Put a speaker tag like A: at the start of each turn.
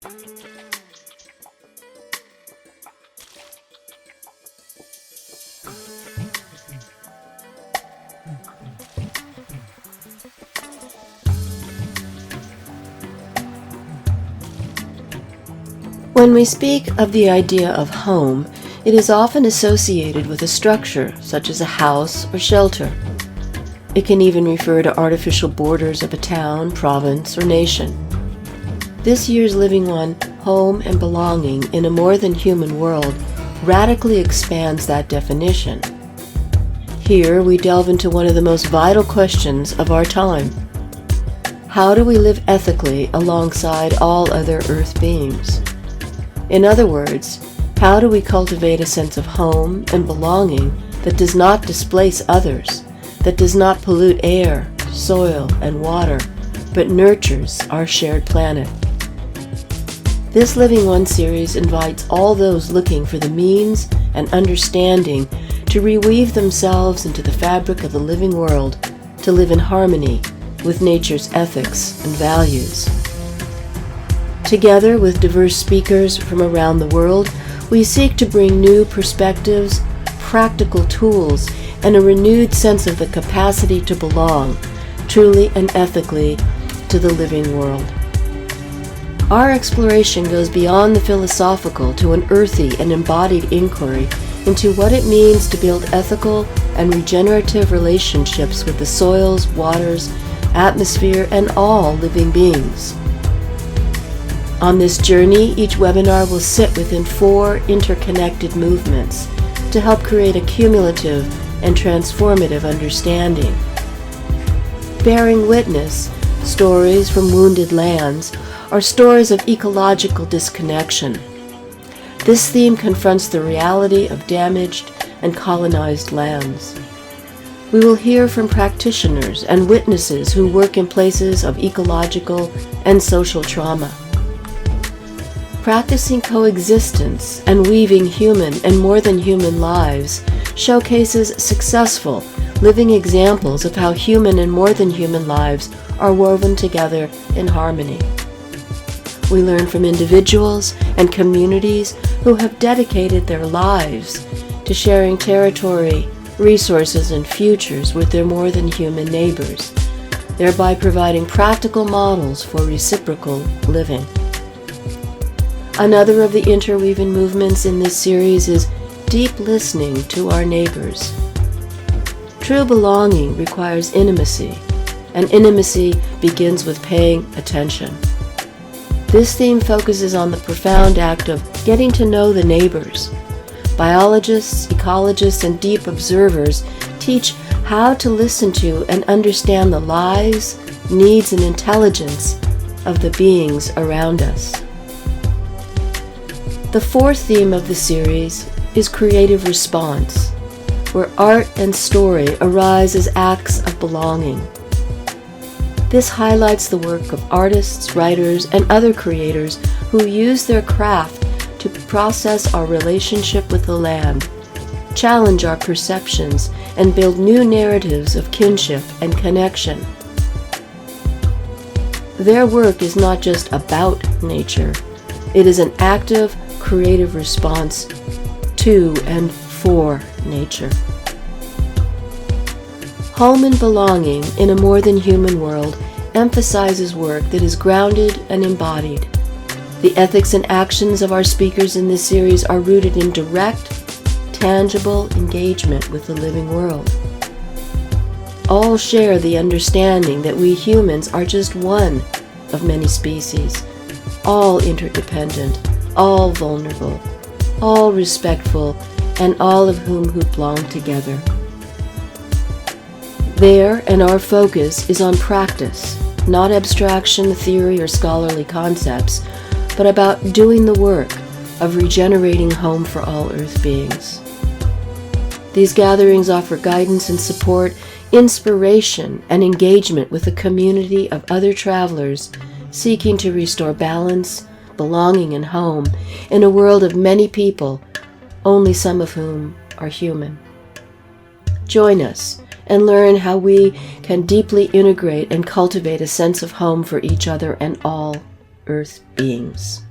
A: When we speak of the idea of home, it is often associated with a structure, such as a house or shelter. It can even refer to artificial borders of a town, province, or nation. This year's Living One, Home and Belonging in a More Than Human World, radically expands that definition. Here we delve into one of the most vital questions of our time. How do we live ethically alongside all other Earth beings? In other words, how do we cultivate a sense of home and belonging that does not displace others, that does not pollute air, soil, and water, but nurtures our shared planet? This Living One series invites all those looking for the means and understanding to reweave themselves into the fabric of the living world, to live in harmony with nature's ethics and values. Together with diverse speakers from around the world, we seek to bring new perspectives, practical tools, and a renewed sense of the capacity to belong, truly and ethically, to the living world. Our exploration goes beyond the philosophical to an earthy and embodied inquiry into what it means to build ethical and regenerative relationships with the soils, waters, atmosphere, and all living beings. On this journey, each webinar will sit within 4 interconnected movements to help create a cumulative and transformative understanding. Bearing Witness, Stories from Wounded Lands, are stories of ecological disconnection. This theme confronts the reality of damaged and colonized lands. We will hear from practitioners and witnesses who work in places of ecological and social trauma. Practicing coexistence and weaving human and more than human lives showcases successful, living examples of how human and more than human lives are woven together in harmony. We learn from individuals and communities who have dedicated their lives to sharing territory, resources, and futures with their more than human neighbors, thereby providing practical models for reciprocal living. Another of the interweaving movements in this series is deep listening to our neighbors. True belonging requires intimacy, and intimacy begins with paying attention. This theme focuses on the profound act of getting to know the neighbors. Biologists, ecologists, and deep observers teach how to listen to and understand the lives, needs, and intelligence of the beings around us. The 4th theme of the series is creative response, where art and story arise as acts of belonging. This highlights the work of artists, writers, and other creators who use their craft to process our relationship with the land, challenge our perceptions, and build new narratives of kinship and connection. Their work is not just about nature. It is an active, creative response to and for nature. Home and Belonging in a More Than Human World emphasizes work that is grounded and embodied. The ethics and actions of our speakers in this series are rooted in direct, tangible engagement with the living world. All share the understanding that we humans are just one of many species, all interdependent, all vulnerable, all respectful, and all of whom belong together. Their and our focus is on practice, not abstraction, theory, or scholarly concepts, but about doing the work of regenerating home for all Earth beings. These gatherings offer guidance and support, inspiration, and engagement with a community of other travelers seeking to restore balance, belonging, and home in a world of many people, only some of whom are human. Join us and learn how we can deeply integrate and cultivate a sense of home for each other and all Earth beings.